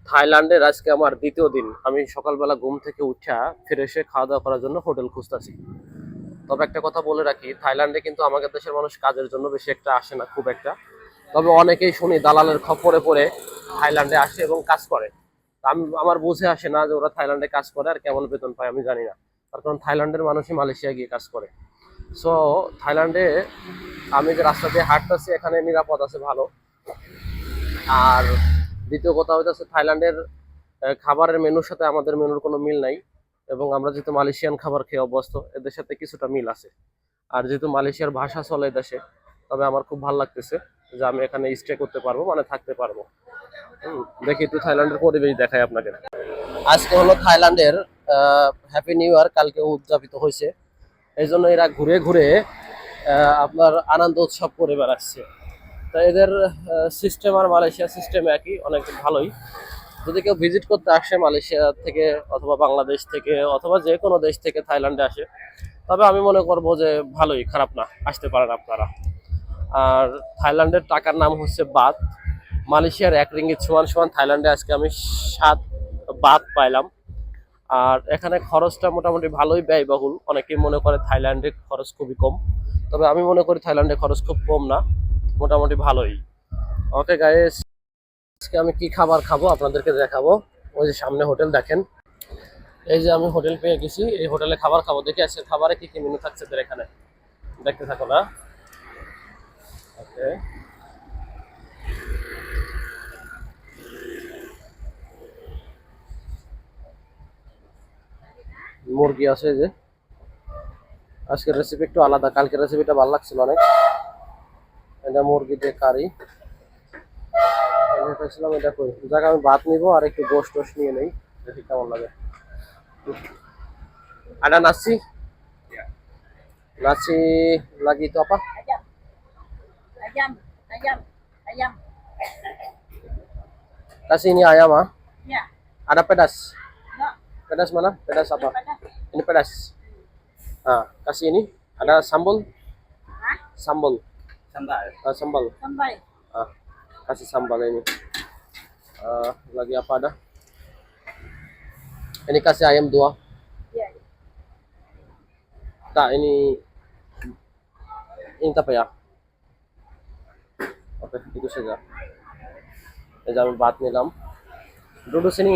থাইল্যান্ডের আজকে আমার দ্বিতীয় দিন। আমি সকালবেলা ঘুম থেকে উঠা ফ্রেশে খাওয়া দাওয়া করার জন্য হোটেল খুঁজতেছি। তবে একটা কথা বলে রাখি, থাইল্যান্ডে কিন্তু আমাদের দেশের মানুষ কাজের জন্য বেশি একটা আসে না, খুব একটা। তবে অনেকেই শুনি দালালের খপ্পরে পড়ে থাইল্যান্ডে আসে এবং কাজ করে। আমার বুঝে আসে না যে ওরা থাইল্যান্ডে কাজ করে আর কেমন বেতন পায়, আমি জানি না। তার কারণ থাইল্যান্ডের মানুষই মালয়েশিয়া গিয়ে কাজ করে। সো থাইল্যান্ডে আমি যে রাস্তা দিয়ে হাঁটতেছি এখানে নিরাপদ আছে ভালো। আর দ্বিতীয় কথা হইতেছে থাইল্যান্ডের খাবারের মেনুর সাথে আমাদের মেনুর কোনো মিল নাই। এবং আমরা যেহেতু মালয়েশিয়ান খাবার খেয়ে অভ্যস্ত, এদের সাথে কিছুটা মিল আছে। আর যেহেতু মালয়েশিয়ার ভাষা চলে দেশে, তবে আমার খুব ভালো লাগতেছে যে আমি এখানে স্টে করতে পারবো, মানে থাকতে পারবো। দেখি একটু থাইল্যান্ডের পরিবেশ দেখাই আপনাকে। আজকে হলো থাইল্যান্ডের হ্যাপি নিউ ইয়ার, কালকে উদযাপিত হয়েছে। এই জন্য এরা ঘুরে ঘুরে আপনার আনন্দ উৎসব করে বেড়াচ্ছে। তো এদের সিস্টেম আর মালয়েশিয়ার সিস্টেম একই, অনেক ভালোই। যদি কেউ ভিজিট করতে আসে মালয়েশিয়া থেকে অথবা বাংলাদেশ থেকে অথবা যে কোনো দেশ থেকে থাইল্যান্ডে আসে, তবে আমি মনে করবো যে ভালোই, খারাপ না, আসতে পারেন আপনারা। আর থাইল্যান্ডের টাকার নাম হচ্ছে বাত। মালয়েশিয়ার 1 রিঙ্গিত সমান সমান থাইল্যান্ডে আজকে আমি 7 বাত পাইলাম। আর এখানে খরচটা মোটামুটি ভালোই ব্যয়বহুল। অনেকেই মনে করে থাইল্যান্ডে খরচ খুবই কম, তবে আমি মনে করি থাইল্যান্ডে খরচ খুব কম না, মোটামুটি ভালোই। ওকে গাইস, আজকে আমি কি খাবার খাবো আপনাদেরকে দেখাবো। ওই যে সামনে হোটেল দেখেন, এই যে আমি হোটেল পেয়ে গেছি, এই হোটেলে খাবার খাবো। দেখি আজকে খাবারে কি কি মেনু থাকছে এদের এখানে, দেখতে থাকো না। ওকে, মুরগি আছে এই যে। আজকের রেসিপি একটু আলাদা, কালকের রেসিপিটা ভালো লাগছিল অনেক। এটা মুরগি দিয়ে কারি ভেবেছিলাম। এটা কই যাক, আমি ভাত নিবো আর একটু গোশ টোশ নিয়ে নেই, দেখি কেমন লাগে। ada nasi nasi lagi itu apa Ayam, ayam, ayam, ayam. kasih ini ayam ah. Ya, Ada pedas, enggak, pedas mana, pedas apa pada. ini pedas. Ah, kasih ini ada sambal, Hah? sambal, Sambal. sambal. Sampai. Ah, kasih sambal ini. Lagi apa ada, ini kasih ayam 2. Ya, Tak, ini apa ya. Oke, itu saja. এই যে আমি ভাত নিলাম। ডুডু সিনি,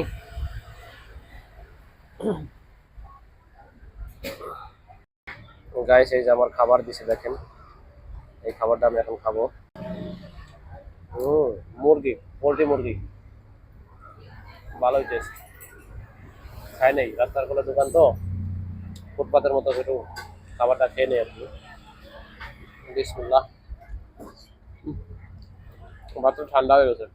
guys এই যে আমার খাবার দিছে দেখেন। এই খাবারটা আমি এখন খাবো। মুরগি, পোল্ট্রি মুরগি, ভালোই টেস্ট। খাই নাই, রাস্তার কোলে দোকান তো, ফুটপাতের মতো একটু খাবারটা খেয়ে নেই আর কি। বিসমিল্লাহ। ভাত ঠান্ডা হয়ে গেছে।